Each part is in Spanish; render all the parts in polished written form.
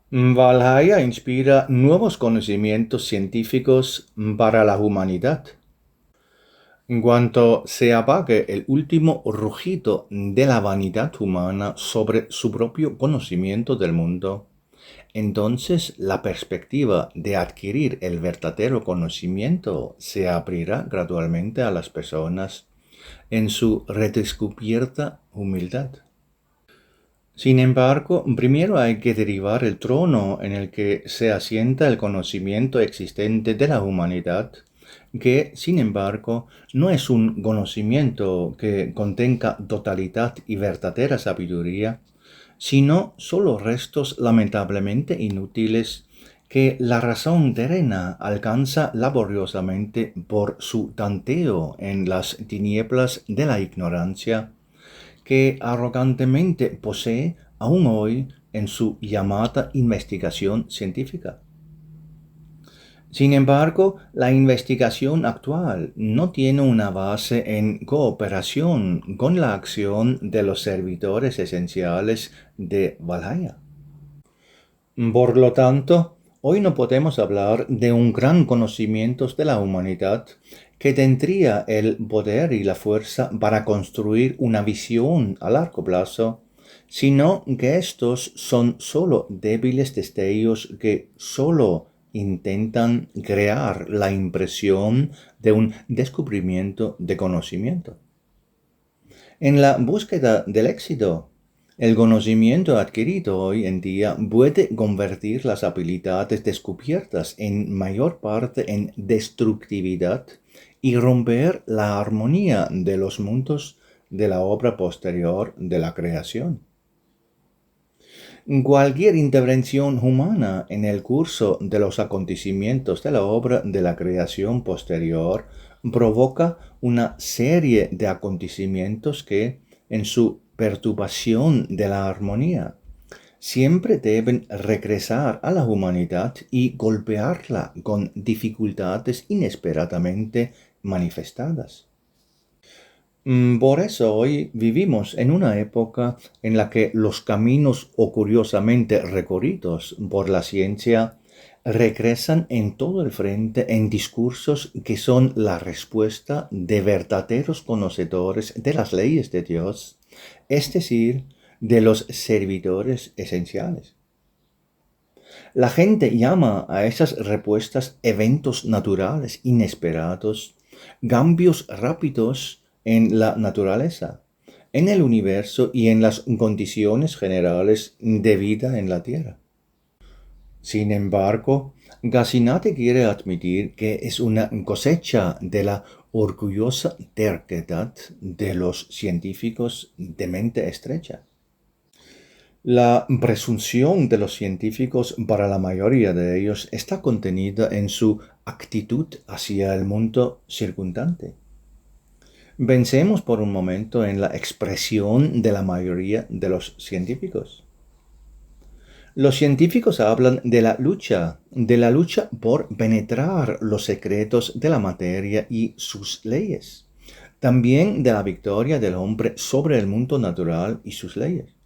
Valhalla inspira nuevos conocimientos científicos para la humanidad. En cuanto se apague el último rugido de la vanidad humana sobre su propio conocimiento del mundo, entonces la perspectiva de adquirir el verdadero conocimiento se abrirá gradualmente a las personas en su redescubierta humildad. Sin embargo, primero hay que derribar el trono en el que se asienta el conocimiento existente de la humanidad, que, sin embargo, no es un conocimiento que contenga totalidad y verdadera sabiduría, sino solo restos lamentablemente inútiles que la razón terrena alcanza laboriosamente por su tanteo en las tinieblas de la ignorancia que arrogantemente posee aún hoy en su llamada investigación científica. Sin embargo, la investigación actual no tiene una base en cooperación con la acción de los servidores esenciales de Valhalla. Por lo tanto, hoy no podemos hablar de un gran conocimiento de la humanidad que tendría el poder y la fuerza para construir una visión a largo plazo, sino que estos son sólo débiles destellos que sólo intentan crear la impresión de un descubrimiento de conocimiento. En la búsqueda del éxito, el conocimiento adquirido hoy en día puede convertir las habilidades descubiertas en mayor parte en destructividad y romper la armonía de los mundos de la obra posterior de la creación. Cualquier intervención humana en el curso de los acontecimientos de la obra de la creación posterior provoca una serie de acontecimientos que, en su perturbación de la armonía, siempre deben regresar a la humanidad y golpearla con dificultades inesperadamente manifestadas. Por eso hoy vivimos en una época en la que los caminos o curiosamente recorridos por la ciencia regresan en todo el frente en discursos que son la respuesta de verdaderos conocedores de las leyes de Dios, es decir, de los servidores esenciales. La gente llama a esas respuestas eventos naturales inesperados, cambios rápidos en la naturaleza, en el universo y en las condiciones generales de vida en la Tierra. Sin embargo, casi nadie quiere admitir que es una cosecha de la orgullosa terquedad de los científicos de mente estrecha. La presunción de los científicos para la mayoría de ellos está contenida en su actitud hacia el mundo circundante. Pensemos por un momento en la expresión de la mayoría de los científicos. Los científicos hablan de la lucha por penetrar los secretos de la materia y sus leyes. También de la victoria del hombre sobre el mundo natural y sus leyes.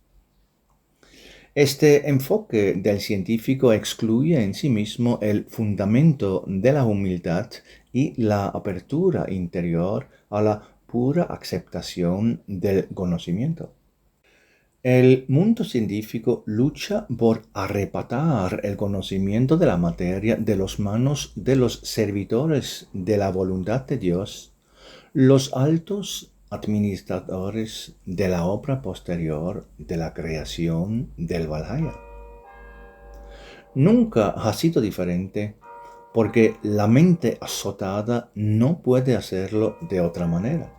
Este enfoque del científico excluye en sí mismo el fundamento de la humildad y la apertura interior a la pura aceptación del conocimiento. El mundo científico lucha por arrebatar el conocimiento de la materia de las manos de los servidores de la voluntad de Dios, los altos administradores de la obra posterior de la creación del Valhalla. Nunca ha sido diferente porque la mente azotada no puede hacerlo de otra manera.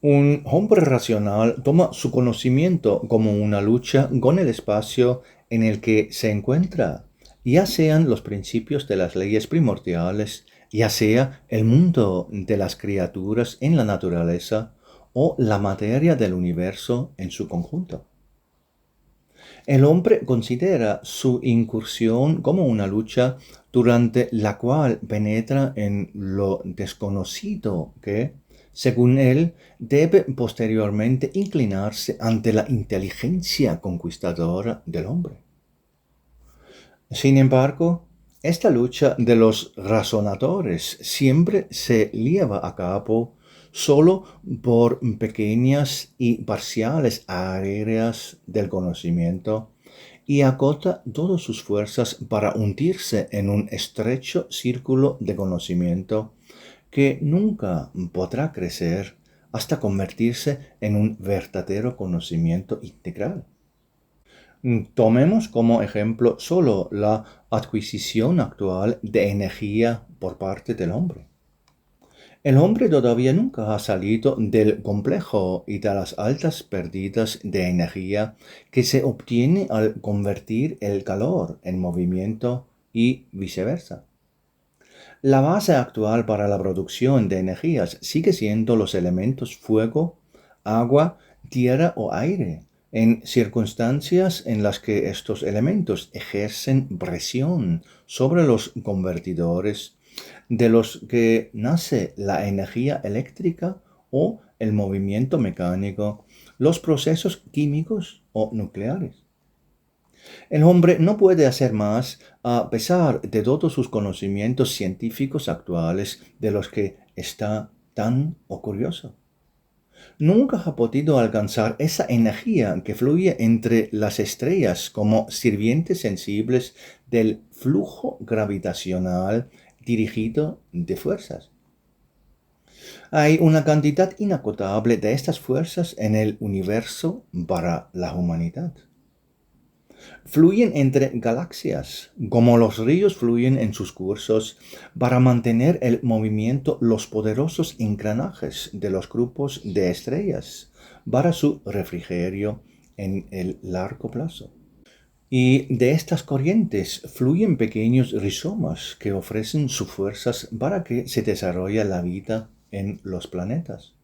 Un hombre racional toma su conocimiento como una lucha con el espacio en el que se encuentra, ya sean los principios de las leyes primordiales, ya sea el mundo de las criaturas en la naturaleza o la materia del universo en su conjunto. El hombre considera su incursión como una lucha durante la cual penetra en lo desconocido que, según él, debe posteriormente inclinarse ante la inteligencia conquistadora del hombre. Sin embargo, esta lucha de los razonadores siempre se lleva a cabo solo por pequeñas y parciales áreas del conocimiento y agota todas sus fuerzas para hundirse en un estrecho círculo de conocimiento que nunca podrá crecer hasta convertirse en un verdadero conocimiento integral. Tomemos como ejemplo solo la adquisición actual de energía por parte del hombre. El hombre todavía nunca ha salido del complejo y de las altas pérdidas de energía que se obtiene al convertir el calor en movimiento y viceversa. La base actual para la producción de energías sigue siendo los elementos fuego, agua, tierra o aire, en circunstancias en las que estos elementos ejercen presión sobre los convertidores, de los que nace la energía eléctrica o el movimiento mecánico, los procesos químicos o nucleares. El hombre no puede hacer más a pesar de todos sus conocimientos científicos actuales de los que está tan curioso. Nunca ha podido alcanzar esa energía que fluye entre las estrellas como sirvientes sensibles del flujo gravitacional dirigido de fuerzas. Hay una cantidad inagotable de estas fuerzas en el universo para la humanidad. Fluyen entre galaxias, como los ríos fluyen en sus cursos, para mantener el movimiento los poderosos engranajes de los grupos de estrellas, para su refrigerio en el largo plazo. Y de estas corrientes fluyen pequeños rizomas que ofrecen sus fuerzas para que se desarrolle la vida en los planetas.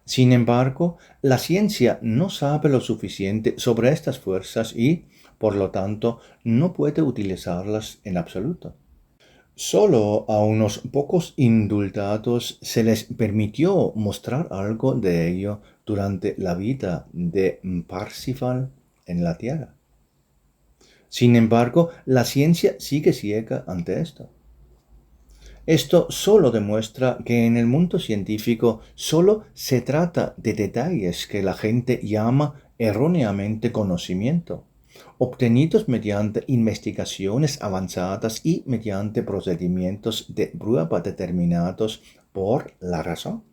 Sin embargo, la ciencia no sabe lo suficiente sobre estas fuerzas y, por lo tanto, no puede utilizarlas en absoluto. Solo a unos pocos indultados se les permitió mostrar algo de ello durante la vida de Parsifal en la Tierra. Sin embargo, la ciencia sigue ciega ante esto. Esto solo demuestra que en el mundo científico solo se trata de detalles que la gente llama erróneamente conocimiento, obtenidos mediante investigaciones avanzadas y mediante procedimientos de prueba determinados por la razón.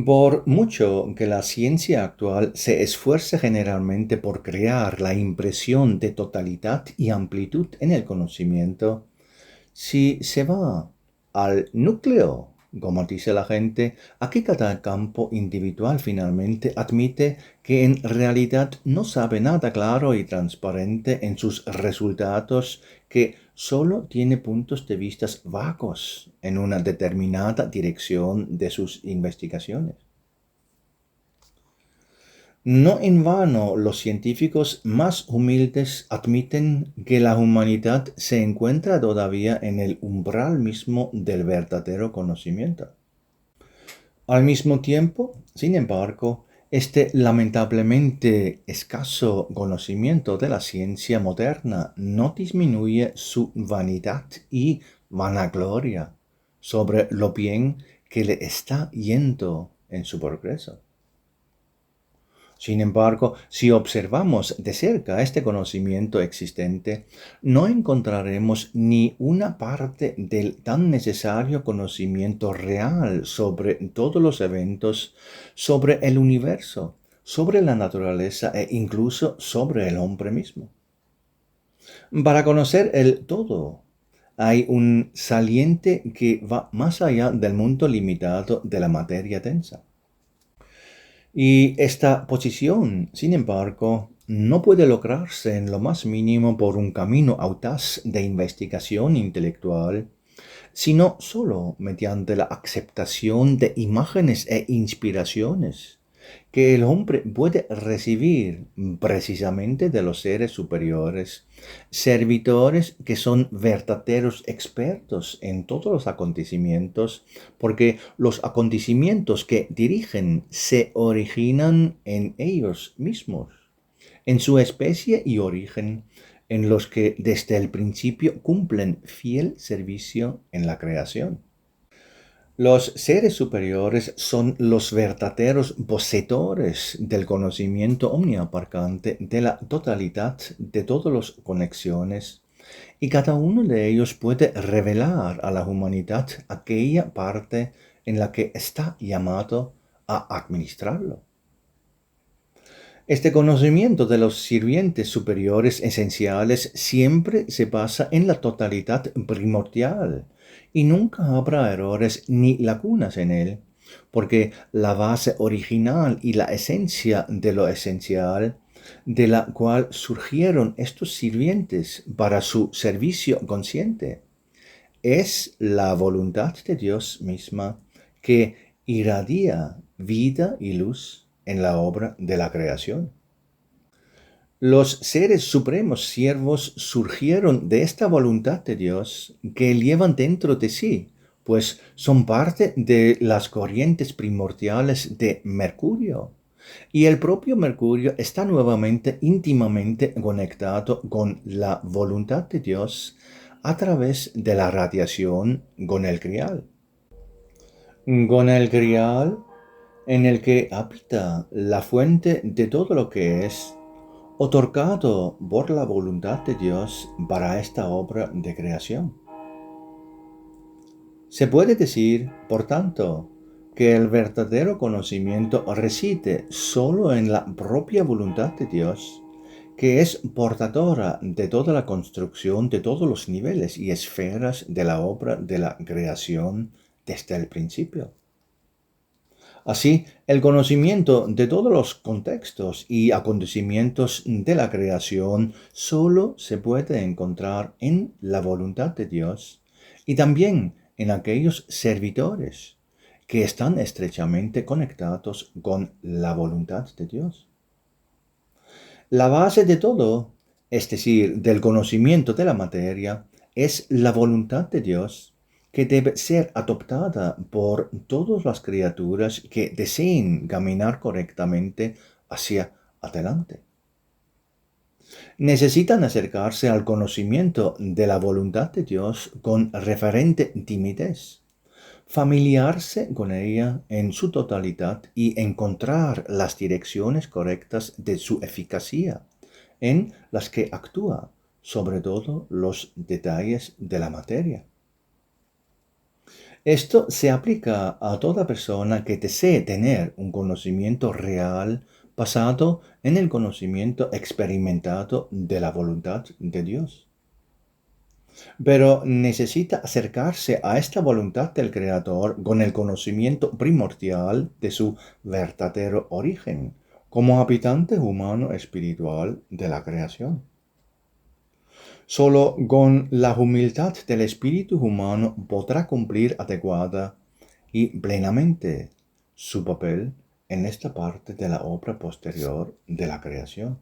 Por mucho que la ciencia actual se esfuerce generalmente por crear la impresión de totalidad y amplitud en el conocimiento, si se va al núcleo, como dice la gente, aquí cada campo individual finalmente admite que en realidad no sabe nada claro y transparente en sus resultados, que solo tiene puntos de vista vagos en una determinada dirección de sus investigaciones. No en vano los científicos más humildes admiten que la humanidad se encuentra todavía en el umbral mismo del verdadero conocimiento. Al mismo tiempo, sin embargo, este lamentablemente escaso conocimiento de la ciencia moderna no disminuye su vanidad y vanagloria sobre lo bien que le está yendo en su progreso. Sin embargo, si observamos de cerca este conocimiento existente, no encontraremos ni una parte del tan necesario conocimiento real sobre todos los eventos, sobre el universo, sobre la naturaleza e incluso sobre el hombre mismo. Para conocer el todo, hay un saliente que va más allá del mundo limitado de la materia densa. Y esta posición, sin embargo, no puede lograrse en lo más mínimo por un camino audaz de investigación intelectual, sino solo mediante la aceptación de imágenes e inspiraciones que el hombre puede recibir precisamente de los seres superiores, servidores que son verdaderos expertos en todos los acontecimientos, porque los acontecimientos que dirigen se originan en ellos mismos, en su especie y origen, en los que desde el principio cumplen fiel servicio en la creación. Los seres superiores son los verdaderos poseedores del conocimiento omniabarcante de la totalidad de todas las conexiones, y cada uno de ellos puede revelar a la humanidad aquella parte en la que está llamado a administrarlo. Este conocimiento de los sirvientes superiores esenciales siempre se basa en la totalidad primordial y nunca habrá errores ni lagunas en él, porque la base original y la esencia de lo esencial, de la cual surgieron estos sirvientes para su servicio consciente, es la voluntad de Dios misma que irradia vida y luz en la obra de la creación. Los seres supremos siervos surgieron de esta voluntad de Dios que llevan dentro de sí, pues son parte de las corrientes primordiales de Mercurio. Y el propio Mercurio está nuevamente íntimamente conectado con la voluntad de Dios a través de la radiación con el grial. Con el grial en el que habita la fuente de todo lo que es, otorgado por la voluntad de Dios para esta obra de creación. Se puede decir, por tanto, que el verdadero conocimiento reside solo en la propia voluntad de Dios, que es portadora de toda la construcción de todos los niveles y esferas de la obra de la creación desde el principio. Así, el conocimiento de todos los contextos y acontecimientos de la creación solo se puede encontrar en la voluntad de Dios y también en aquellos servidores que están estrechamente conectados con la voluntad de Dios. La base de todo, es decir, del conocimiento de la materia, es la voluntad de Dios, que debe ser adoptada por todas las criaturas que deseen caminar correctamente hacia adelante. Necesitan acercarse al conocimiento de la voluntad de Dios con referente timidez, familiarse con ella en su totalidad y encontrar las direcciones correctas de su eficacia, en las que actúa sobre todo los detalles de la materia. Esto se aplica a toda persona que desee tener un conocimiento real basado en el conocimiento experimentado de la voluntad de Dios. Pero necesita acercarse a esta voluntad del Creador con el conocimiento primordial de su verdadero origen, como habitante humano espiritual de la creación. Solo con la humildad del espíritu humano podrá cumplir adecuada y plenamente su papel en esta parte de la obra posterior de la creación.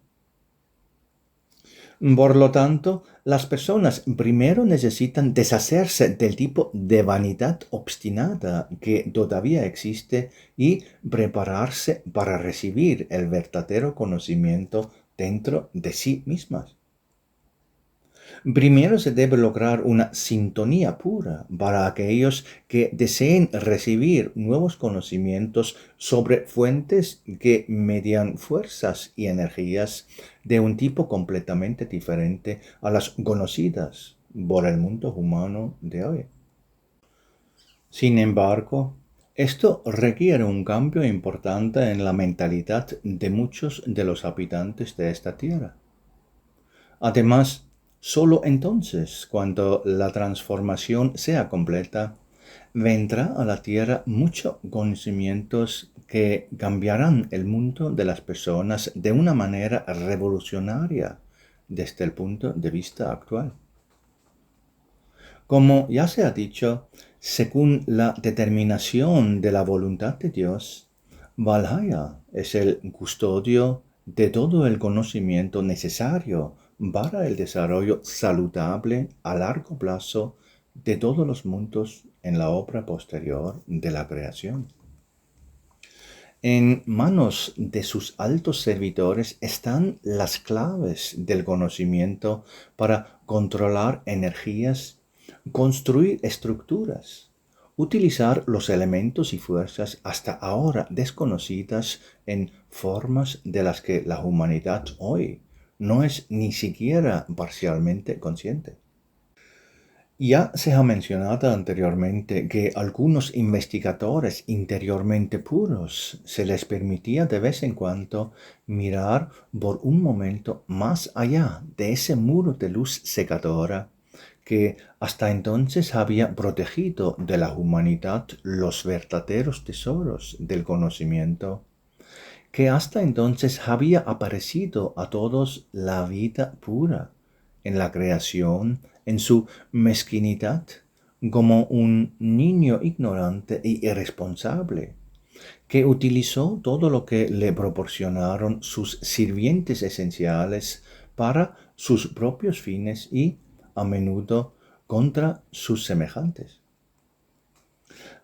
Por lo tanto, las personas primero necesitan deshacerse del tipo de vanidad obstinada que todavía existe y prepararse para recibir el verdadero conocimiento dentro de sí mismas. Primero se debe lograr una sintonía pura para aquellos que deseen recibir nuevos conocimientos sobre fuentes que median fuerzas y energías de un tipo completamente diferente a las conocidas por el mundo humano de hoy. Sin embargo, esto requiere un cambio importante en la mentalidad de muchos de los habitantes de esta tierra. Además, solo entonces, cuando la transformación sea completa, vendrá a la tierra muchos conocimientos que cambiarán el mundo de las personas de una manera revolucionaria desde el punto de vista actual. Como ya se ha dicho, según la determinación de la voluntad de Dios, Valhalla es el custodio de todo el conocimiento necesario para el desarrollo saludable a largo plazo de todos los mundos en la obra posterior de la creación. En manos de sus altos servidores están las claves del conocimiento para controlar energías, construir estructuras, utilizar los elementos y fuerzas hasta ahora desconocidas en formas de las que la humanidad hoy no es ni siquiera parcialmente consciente. Ya se ha mencionado anteriormente que algunos investigadores interiormente puros se les permitía de vez en cuando mirar por un momento más allá de ese muro de luz cegadora que hasta entonces había protegido de la humanidad los verdaderos tesoros del conocimiento, que hasta entonces había aparecido a todos la vida pura en la creación, en su mezquinidad, como un niño ignorante y irresponsable, que utilizó todo lo que le proporcionaron sus sirvientes esenciales para sus propios fines y, a menudo, contra sus semejantes.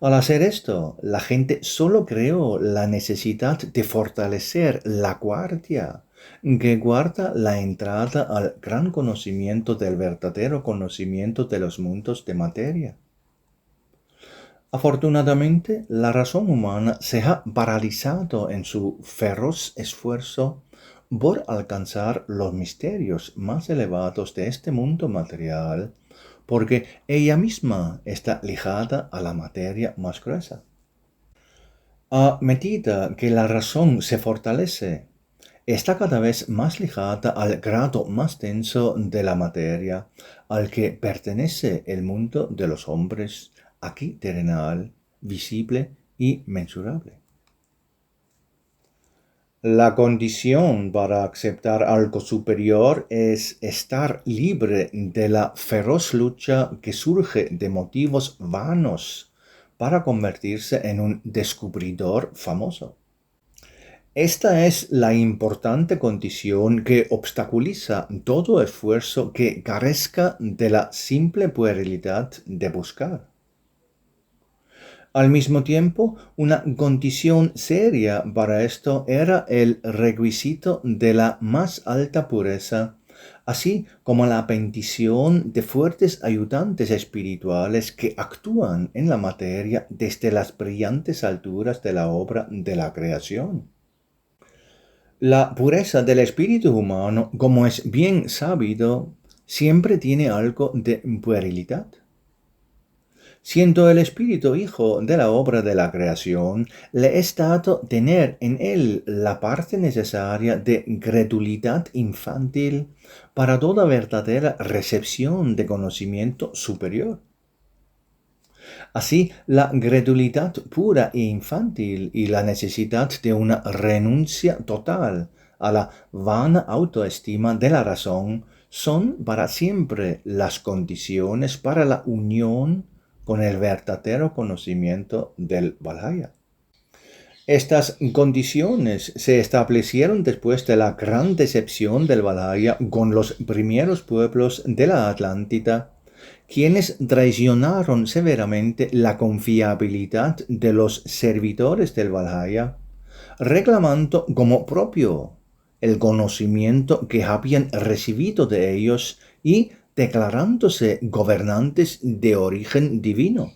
Al hacer esto, la gente solo creó la necesidad de fortalecer la guardia que guarda la entrada al gran conocimiento del verdadero conocimiento de los mundos de materia. Afortunadamente, la razón humana se ha paralizado en su feroz esfuerzo por alcanzar los misterios más elevados de este mundo material, porque ella misma está ligada a la materia más gruesa. A medida que la razón se fortalece, está cada vez más ligada al grado más denso de la materia al que pertenece el mundo de los hombres, aquí terrenal, visible y mensurable. La condición para aceptar algo superior es estar libre de la feroz lucha que surge de motivos vanos para convertirse en un descubridor famoso. Esta es la importante condición que obstaculiza todo esfuerzo que carezca de la simple puerilidad de buscar. Al mismo tiempo, una condición seria para esto era el requisito de la más alta pureza, así como la bendición de fuertes ayudantes espirituales que actúan en la materia desde las brillantes alturas de la obra de la creación. La pureza del espíritu humano, como es bien sabido, siempre tiene algo de puerilidad. Siendo el espíritu hijo de la obra de la creación, le es dado tener en él la parte necesaria de credulidad infantil para toda verdadera recepción de conocimiento superior. Así, la credulidad pura e infantil y la necesidad de una renuncia total a la vana autoestima de la razón son para siempre las condiciones para la unión con el verdadero conocimiento del Valhalla. Estas condiciones se establecieron después de la gran decepción del Valhalla con los primeros pueblos de la Atlántida, quienes traicionaron severamente la confiabilidad de los servidores del Valhalla, reclamando como propio el conocimiento que habían recibido de ellos y declarándose gobernantes de origen divino.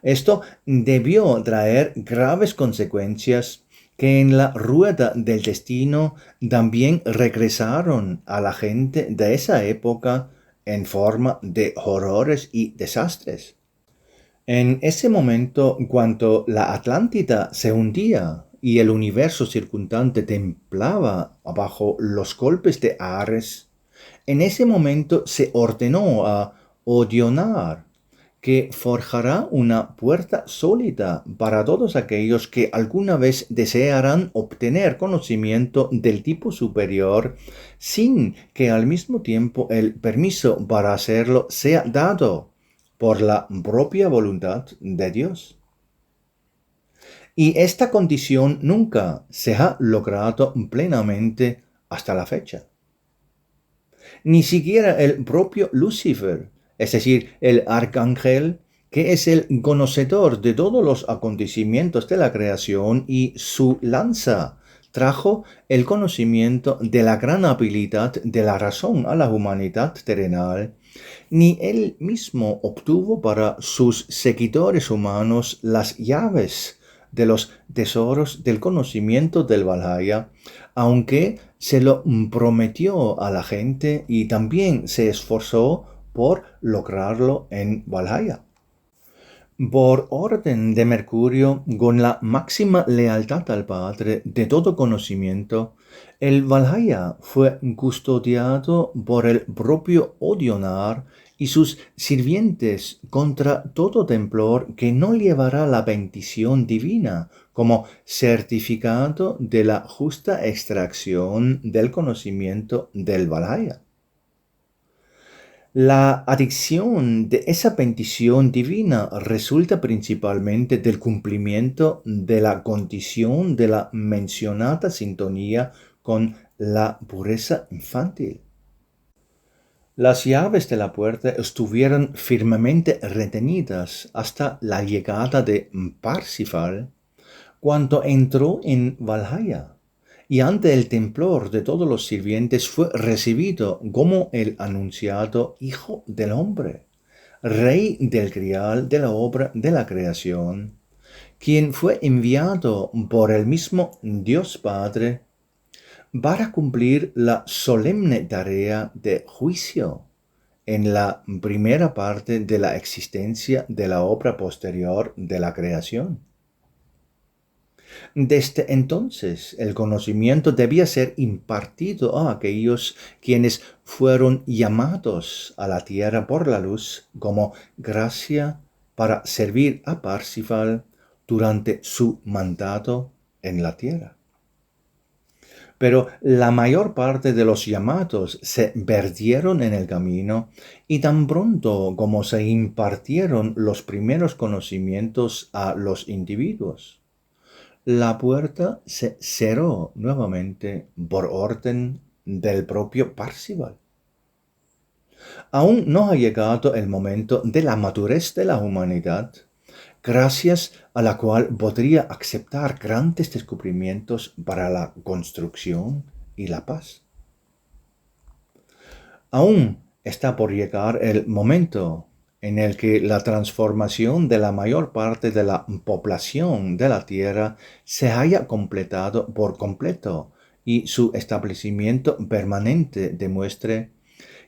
Esto debió traer graves consecuencias que en la rueda del destino también regresaron a la gente de esa época en forma de horrores y desastres. En ese momento, cuando la Atlántida se hundía y el universo circundante temblaba bajo los golpes de Ares, en ese momento se ordenó a Odionar que forjará una puerta sólida para todos aquellos que alguna vez desearán obtener conocimiento del tipo superior sin que al mismo tiempo el permiso para hacerlo sea dado por la propia voluntad de Dios. Y esta condición nunca se ha logrado plenamente hasta la fecha. Ni siquiera el propio Lucifer, es decir, el arcángel que es el conocedor de todos los acontecimientos de la creación, y su lanza trajo el conocimiento de la gran habilidad de la razón a la humanidad terrenal, ni él mismo obtuvo para sus seguidores humanos las llaves de los tesoros del conocimiento del Valhalla, aunque se lo prometió a la gente y también se esforzó por lograrlo en Valhalla. Por orden de Mercurio, con la máxima lealtad al Padre de todo conocimiento, el Valhalla fue custodiado por el propio Odionar y sus sirvientes contra todo temblor que no llevara la bendición divina como certificado de la justa extracción del conocimiento del Valhalla. La adicción de esa bendición divina resulta principalmente del cumplimiento de la condición de la mencionada sintonía con la pureza infantil. Las llaves de la puerta estuvieron firmemente retenidas hasta la llegada de Parsifal, cuando entró en Valhalla, y ante el temblor de todos los sirvientes fue recibido como el anunciado Hijo del Hombre, Rey del Grial de la obra de la creación, quien fue enviado por el mismo Dios Padre para cumplir la solemne tarea de juicio en la primera parte de la existencia de la obra posterior de la creación. Desde entonces, el conocimiento debía ser impartido a aquellos quienes fueron llamados a la tierra por la luz como gracia para servir a Parsifal durante su mandato en la tierra. Pero la mayor parte de los llamados se perdieron en el camino, y tan pronto como se impartieron los primeros conocimientos a los individuos, la puerta se cerró nuevamente por orden del propio Parsifal. Aún no ha llegado el momento de la madurez de la humanidad, gracias a la cual podría aceptar grandes descubrimientos para la construcción y la paz. Aún está por llegar el momento en el que la transformación de la mayor parte de la población de la Tierra se haya completado por completo y su establecimiento permanente demuestre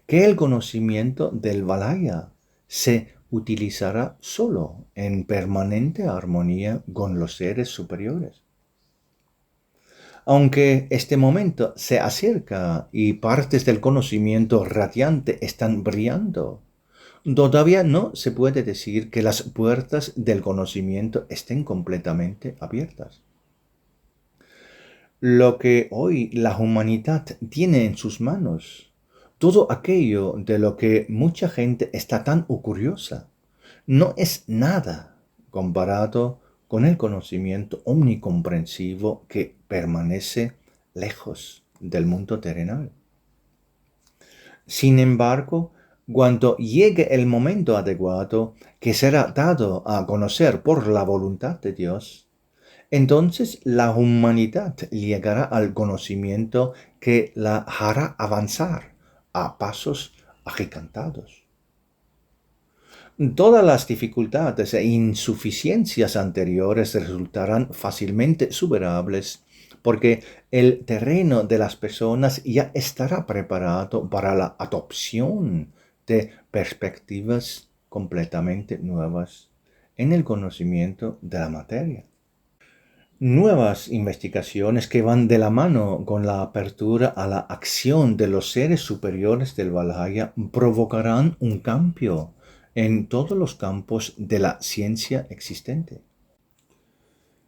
que el conocimiento del Valhalla se utilizará solo en permanente armonía con los seres superiores. Aunque este momento se acerca y partes del conocimiento radiante están brillando, todavía no se puede decir que las puertas del conocimiento estén completamente abiertas. Lo que hoy la humanidad tiene en sus manos, todo aquello de lo que mucha gente está tan curiosa, no es nada comparado con el conocimiento omnicomprensivo que permanece lejos del mundo terrenal. Sin embargo, cuando llegue el momento adecuado que será dado a conocer por la voluntad de Dios, entonces la humanidad llegará al conocimiento que la hará avanzar a pasos agigantados. Todas las dificultades e insuficiencias anteriores resultarán fácilmente superables, porque el terreno de las personas ya estará preparado para la adopción de perspectivas completamente nuevas en el conocimiento de la materia. Nuevas investigaciones que van de la mano con la apertura a la acción de los seres superiores del Valhalla provocarán un cambio en todos los campos de la ciencia existente.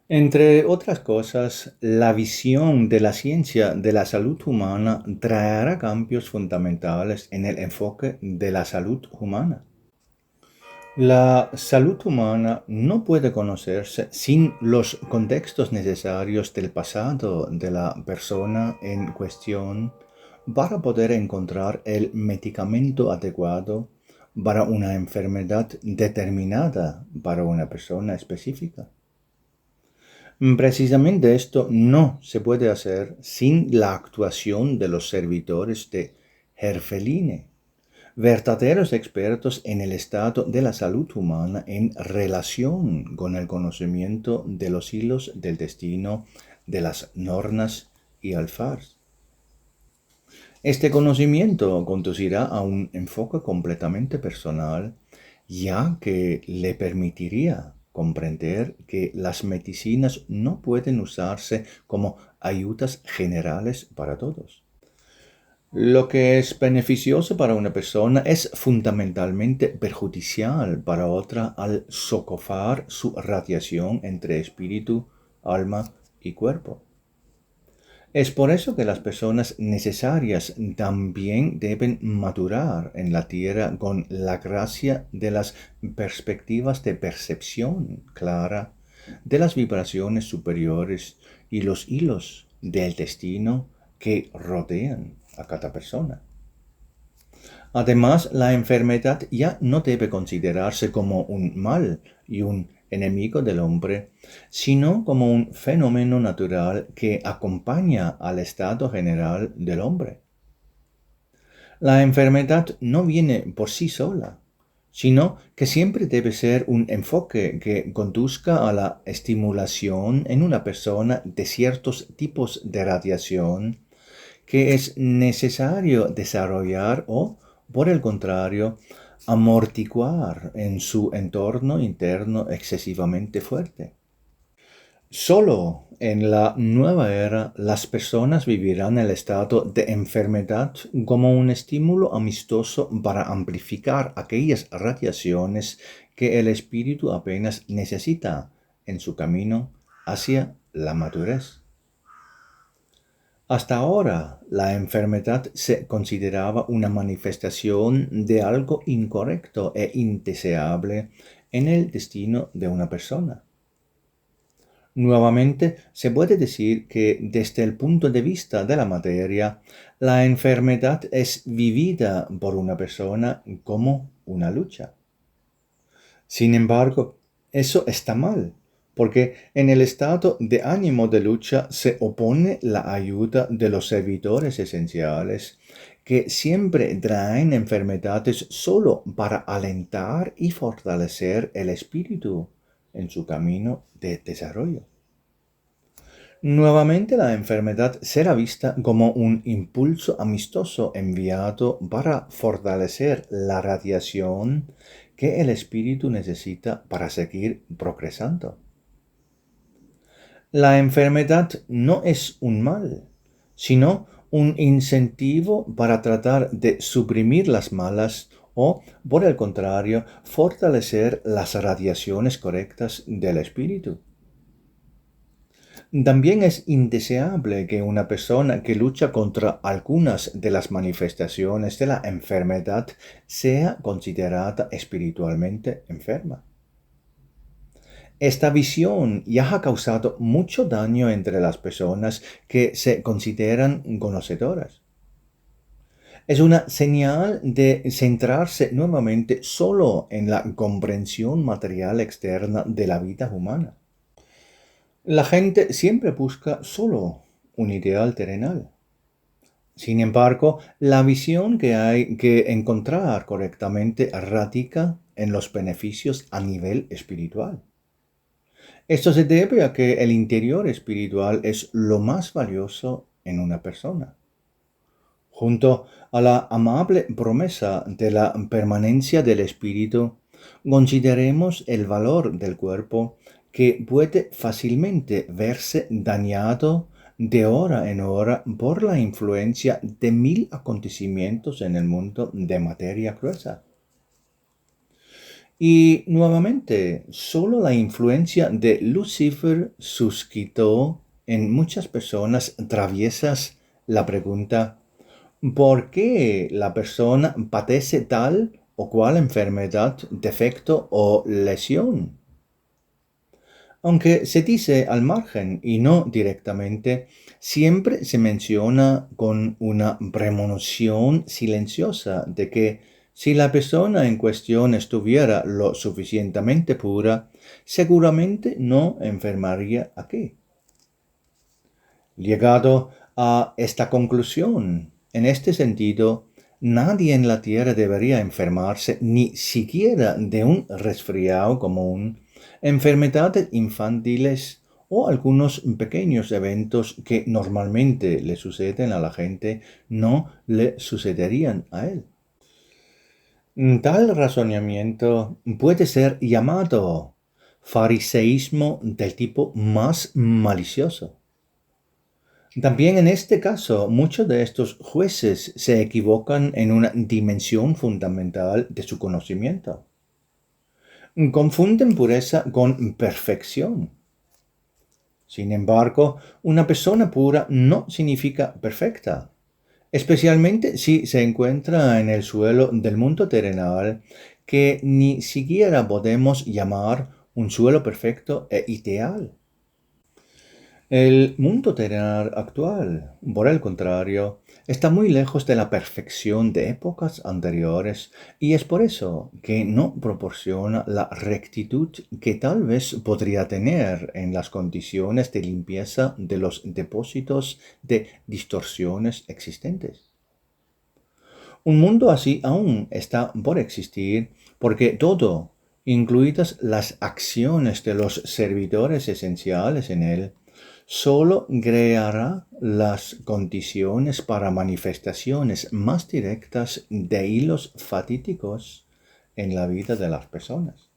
Entre otras cosas, la visión de la ciencia de la salud humana traerá cambios fundamentales en el enfoque de la salud humana. La salud humana no puede conocerse sin los contextos necesarios del pasado de la persona en cuestión para poder encontrar el medicamento adecuado para una enfermedad determinada para una persona específica. Precisamente esto no se puede hacer sin la actuación de los servidores de Herfeline, verdaderos expertos en el estado de la salud humana en relación con el conocimiento de los hilos del destino de las nornas y alfars. Este conocimiento conducirá a un enfoque completamente personal, ya que le permitiría comprender que las medicinas no pueden usarse como ayudas generales para todos. Lo que es beneficioso para una persona es fundamentalmente perjudicial para otra al socavar su radiación entre espíritu, alma y cuerpo. Es por eso que las personas necesarias también deben madurar en la tierra con la gracia de las perspectivas de percepción clara de las vibraciones superiores y los hilos del destino que rodean a cada persona. Además, la enfermedad ya no debe considerarse como un mal y un enemigo del hombre, sino como un fenómeno natural que acompaña al estado general del hombre. La enfermedad no viene por sí sola, sino que siempre debe ser un enfoque que conduzca a la estimulación en una persona de ciertos tipos de radiación que es necesario desarrollar o, por el contrario, amortiguar en su entorno interno excesivamente fuerte. Solo en la nueva era las personas vivirán el estado de enfermedad como un estímulo amistoso para amplificar aquellas radiaciones que el espíritu apenas necesita en su camino hacia la madurez. Hasta ahora, la enfermedad se consideraba una manifestación de algo incorrecto e indeseable en el destino de una persona. Nuevamente, se puede decir que desde el punto de vista de la materia, la enfermedad es vivida por una persona como una lucha. Sin embargo, eso está mal, porque en el estado de ánimo de lucha se opone la ayuda de los servidores esenciales, que siempre traen enfermedades solo para alentar y fortalecer el espíritu en su camino de desarrollo. Nuevamente la enfermedad será vista como un impulso amistoso enviado para fortalecer la radiación que el espíritu necesita para seguir progresando. La enfermedad no es un mal, sino un incentivo para tratar de suprimir las malas o, por el contrario, fortalecer las radiaciones correctas del espíritu. También es indeseable que una persona que lucha contra algunas de las manifestaciones de la enfermedad sea considerada espiritualmente enferma. Esta visión ya ha causado mucho daño entre las personas que se consideran conocedoras. Es una señal de centrarse nuevamente solo en la comprensión material externa de la vida humana. La gente siempre busca solo un ideal terrenal. Sin embargo, la visión que hay que encontrar correctamente radica en los beneficios a nivel espiritual. Esto se debe a que el interior espiritual es lo más valioso en una persona. Junto a la amable promesa de la permanencia del espíritu, consideremos el valor del cuerpo que puede fácilmente verse dañado de hora en hora por la influencia de 1000 acontecimientos en el mundo de materia gruesa. Y nuevamente, solo la influencia de Lucifer suscitó en muchas personas traviesas la pregunta: ¿por qué la persona padece tal o cual enfermedad, defecto o lesión? Aunque se dice al margen y no directamente, siempre se menciona con una premonición silenciosa de que Si la persona en cuestión estuviera lo suficientemente pura, seguramente no enfermaría aquí. Llegado a esta conclusión, en este sentido, nadie en la Tierra debería enfermarse ni siquiera de un resfriado común, enfermedades infantiles o algunos pequeños eventos que normalmente le suceden a la gente no le sucederían a él. Tal razonamiento puede ser llamado fariseísmo del tipo más malicioso. También en este caso, muchos de estos jueces se equivocan en una dimensión fundamental de su conocimiento. Confunden pureza con perfección. Sin embargo, una persona pura no significa perfecta, especialmente si se encuentra en el suelo del mundo terrenal, que ni siquiera podemos llamar un suelo perfecto e ideal. El mundo terrenal actual, por el contrario, está muy lejos de la perfección de épocas anteriores y es por eso que no proporciona la rectitud que tal vez podría tener en las condiciones de limpieza de los depósitos de distorsiones existentes. Un mundo así aún está por existir porque todo, incluidas las acciones de los servidores esenciales en él, solo creará las condiciones para manifestaciones más directas de hilos fatídicos en la vida de las personas.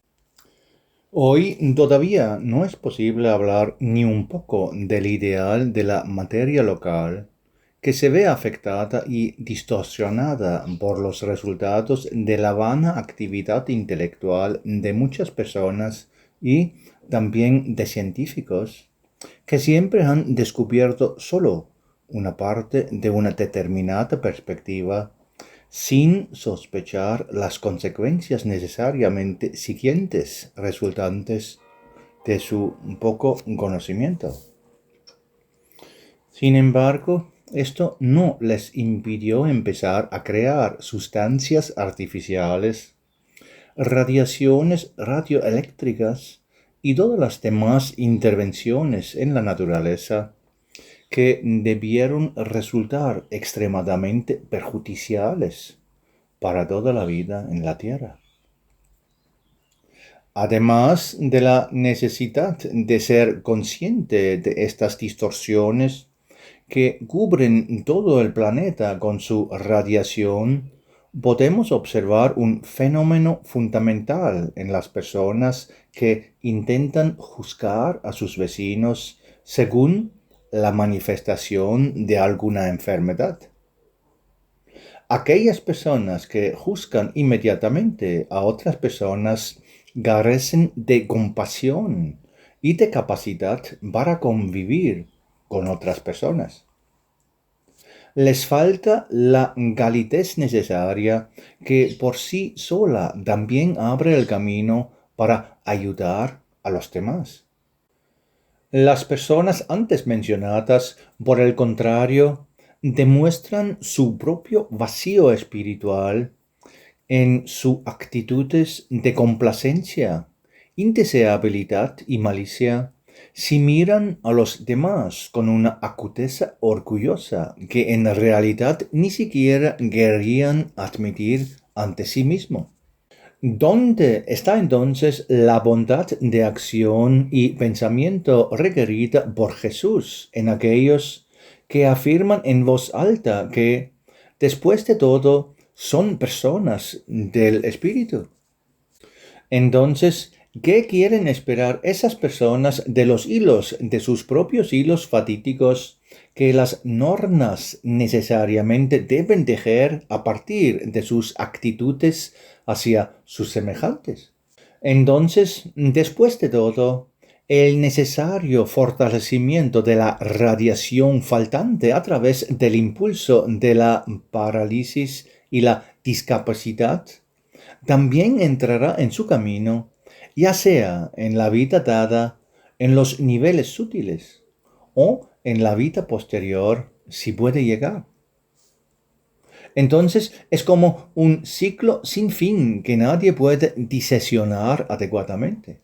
Hoy todavía no es posible hablar ni un poco del ideal de la materia local que se ve afectada y distorsionada por los resultados de la vana actividad intelectual de muchas personas y también de científicos que siempre han descubierto solo una parte de una determinada perspectiva sin sospechar las consecuencias necesariamente siguientes resultantes de su poco conocimiento. Sin embargo, esto no les impidió empezar a crear sustancias artificiales, radiaciones radioeléctricas y todas las demás intervenciones en la naturaleza que debieron resultar extremadamente perjudiciales para toda la vida en la Tierra. Además de la necesidad de ser consciente de estas distorsiones que cubren todo el planeta con su radiación, podemos observar un fenómeno fundamental en las personas que intentan juzgar a sus vecinos según la manifestación de alguna enfermedad. Aquellas personas que juzgan inmediatamente a otras personas carecen de compasión y de capacidad para convivir con otras personas. Les falta la calidez necesaria que por sí sola también abre el camino para ayudar a los demás. Las personas antes mencionadas, por el contrario, demuestran su propio vacío espiritual en sus actitudes de complacencia, indeseabilidad y malicia, si miran a los demás con una acuteza orgullosa que en realidad ni siquiera querrían admitir ante sí mismo. ¿Dónde está entonces la bondad de acción y pensamiento requerida por Jesús en aquellos que afirman en voz alta que, después de todo, son personas del Espíritu? Entonces, ¿qué quieren esperar esas personas de los hilos, de sus propios hilos fatídicos, que las normas necesariamente deben tejer a partir de sus actitudes hacia sus semejantes? Entonces, después de todo, el necesario fortalecimiento de la radiación faltante a través del impulso de la parálisis y la discapacidad también entrará en su camino, ya sea en la vida dada, en los niveles sutiles, o en la vida posterior, si puede llegar. Entonces es como un ciclo sin fin que nadie puede diseccionar adecuadamente.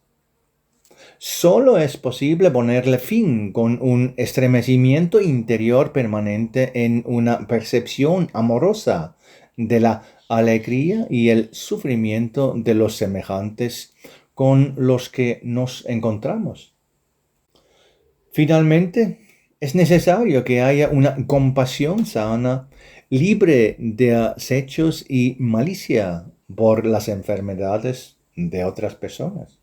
Solo es posible ponerle fin con un estremecimiento interior permanente en una percepción amorosa de la alegría y el sufrimiento de los semejantes con los que nos encontramos. Finalmente, es necesario que haya una compasión sana, libre de acechos y malicia por las enfermedades de otras personas.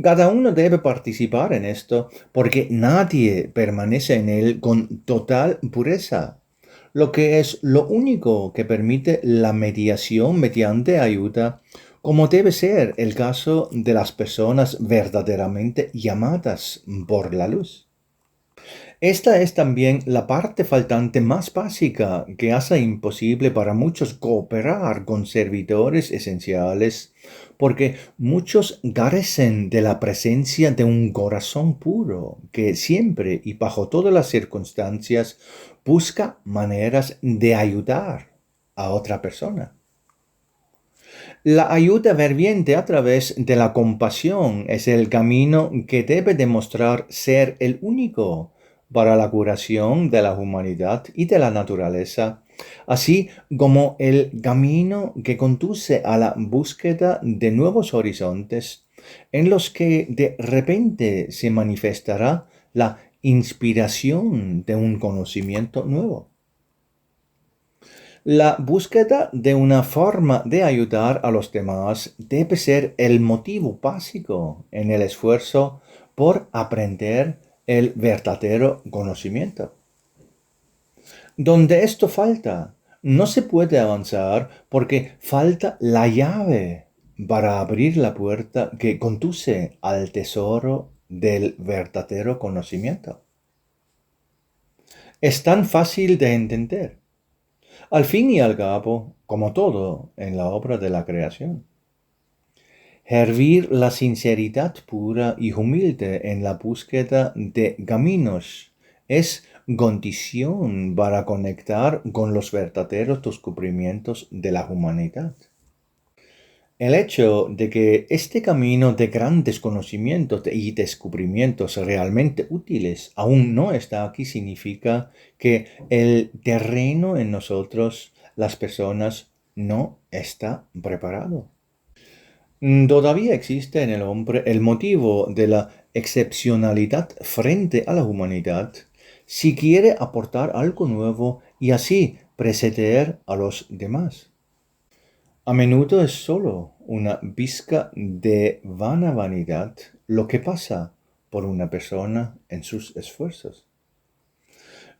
Cada uno debe participar en esto porque nadie permanece en él con total pureza, lo que es lo único que permite la mediación mediante ayuda, como debe ser el caso de las personas verdaderamente llamadas por la luz. Esta es también la parte faltante más básica que hace imposible para muchos cooperar con servidores esenciales, porque muchos carecen de la presencia de un corazón puro que siempre y bajo todas las circunstancias busca maneras de ayudar a otra persona. La ayuda ferviente a través de la compasión es el camino que debe demostrar ser el único para la curación de la humanidad y de la naturaleza, así como el camino que conduce a la búsqueda de nuevos horizontes en los que de repente se manifestará la inspiración de un conocimiento nuevo. La búsqueda de una forma de ayudar a los demás debe ser el motivo básico en el esfuerzo por aprender el verdadero conocimiento. Donde esto falta, no se puede avanzar porque falta la llave para abrir la puerta que conduce al tesoro del verdadero conocimiento. Es tan fácil de entender. Al fin y al cabo, como todo en la obra de la creación, hervir la sinceridad pura y humilde en la búsqueda de caminos es condición para conectar con los verdaderos descubrimientos de la humanidad. El hecho de que este camino de grandes conocimientos y descubrimientos realmente útiles aún no está aquí significa que el terreno en nosotros, las personas, no está preparado. Todavía existe en el hombre el motivo de la excepcionalidad frente a la humanidad si quiere aportar algo nuevo y así preceder a los demás. A menudo es solo una pizca de vana vanidad lo que pasa por una persona en sus esfuerzos.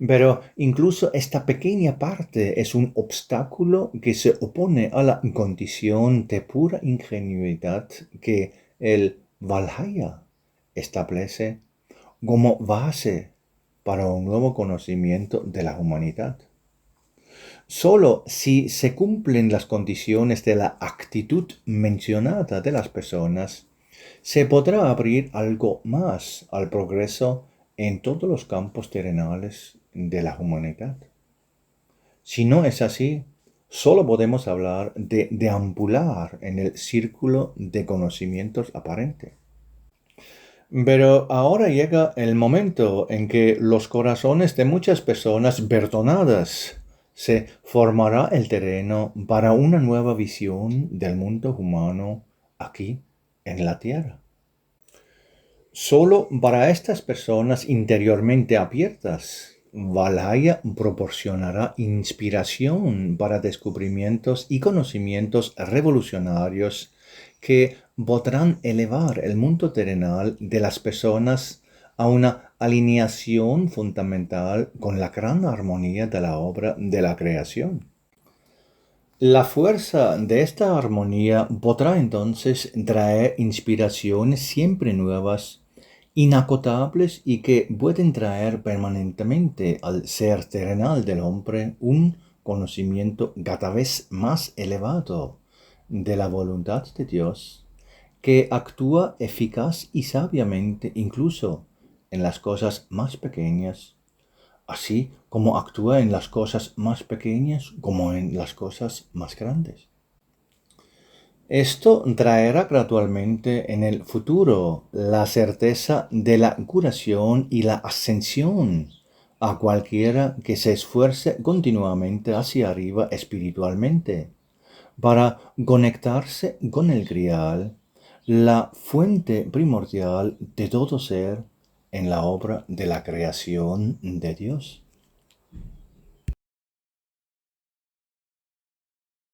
Pero incluso esta pequeña parte es un obstáculo que se opone a la condición de pura ingenuidad que el Valhalla establece como base para un nuevo conocimiento de la humanidad. Solo si se cumplen las condiciones de la actitud mencionada de las personas, se podrá abrir algo más al progreso en todos los campos terrenales de la humanidad. Si no es así, solo podemos hablar de deambular en el círculo de conocimientos aparente. Pero ahora llega el momento en que los corazones de muchas personas perdonadas se formará el terreno para una nueva visión del mundo humano aquí en la tierra. Solo para estas personas interiormente abiertas, Valhalla proporcionará inspiración para descubrimientos y conocimientos revolucionarios que podrán elevar el mundo terrenal de las personas a una alineación fundamental con la gran armonía de la obra de la creación. La fuerza de esta armonía podrá entonces traer inspiraciones siempre nuevas, inagotables y que pueden traer permanentemente al ser terrenal del hombre un conocimiento cada vez más elevado de la voluntad de Dios, que actúa eficaz y sabiamente incluso en las cosas más pequeñas, así como actúa en las cosas más pequeñas como en las cosas más grandes. Esto traerá gradualmente en el futuro la certeza de la curación y la ascensión a cualquiera que se esfuerce continuamente hacia arriba espiritualmente para conectarse con el Grial, la fuente primordial de todo ser en la obra de la creación de Dios.